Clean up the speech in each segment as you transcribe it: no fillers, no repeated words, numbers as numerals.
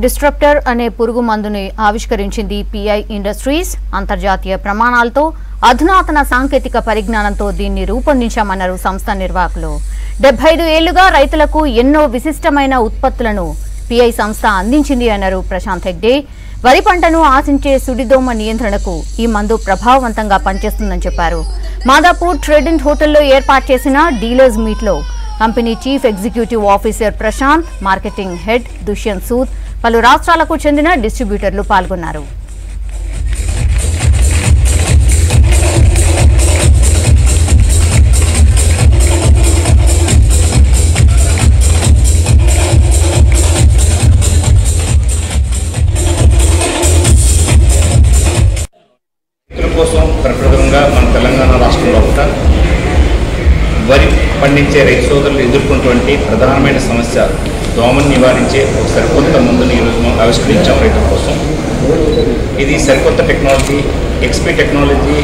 Disruptor అనే పురుగు మందుని ఆవిష్కరించింది పిఐ ఇండస్ట్రీస్. అంతర్జాతీయ ప్రమాణాలతో అధునాతన సాంకేతిక పరిజ్ఞానంతో దీన్ని రూపొందించామన్నారు సంస్థ నిర్వాహకులు. 75 ఏళ్లుగా రైతులకు ఎన్నో విశిష్టమైన ఉత్పత్తులను పిఐ సంస్థ అందించింది అన్నారు ప్రశాంత్ హెగ్డే. వరి పంటను ఆశించే సుడిదోమ నియంత్రణకు ఈ మందు ప్రభావవంతంగా పనిచేస్తుందని చెప్పారు. మాదాపూర్ ట్రేడెంట్ హోటల్లో ఏర్పాటు చేసిన డీలర్స్ మీట్లో company chief executive officer Prashant, marketing head Dushyant Sood, పలు రాష్ట్రాలకు చెందిన డిస్ట్రిబ్యూటర్లు పాల్గొన్నారు. కోసం ప్రప్రథమంగా మన తెలంగాణ రాష్ట్రంలో కూడా వరి పండించే రైతు సోదరులు ఎదుర్కొన్నటువంటి ప్రధానమైన సమస్య దోమను నివారించే ఒక సరికొత్త మందుని ఈరోజు మనం ఆవిష్కరించాం రైతుల కోసం. ఇది సరికొత్త టెక్నాలజీ ఎక్స్పీ టెక్నాలజీ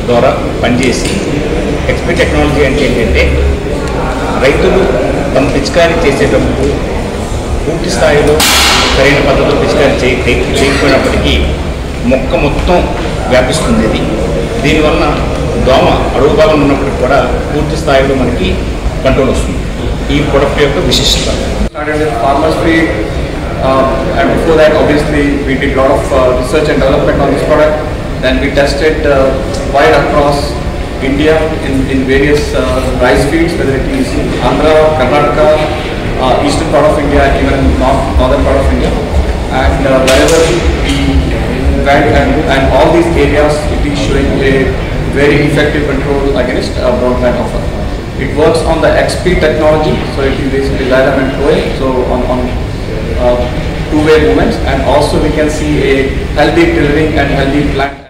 ద్వారా పనిచేసి, ఎక్స్పీ టెక్నాలజీ అంటే ఏంటంటే రైతులు తమ పిచికారీ చేసేటప్పుడు పూర్తి స్థాయిలో సరైన పద్ధతిలో పిచికారీ చేయకపోయినప్పటికీ మొక్క మొత్తం వ్యాపిస్తుంది. దీనివల్ల దోమ అడుగు భాగం ఉన్నప్పటికీ కూడా పూర్తి స్థాయిలో మనకి కంట్రోల్ వస్తుంది. ఈ ప్రొడక్ట్ యొక్క విశిష్టత. Farmers Feed, and before that obviously we did a lot of research and development on this product. Then we tested wide across India in various rice fields, whether it is Andhra, Karnataka, eastern part of India, even northern part of India, and wherever we went and all these areas it is showing a very effective control against brown plant offer. It works on the XP technology, so it is basically xylem and Chloe, so on two-way movements, and also we can see a healthy tillering and healthy plant.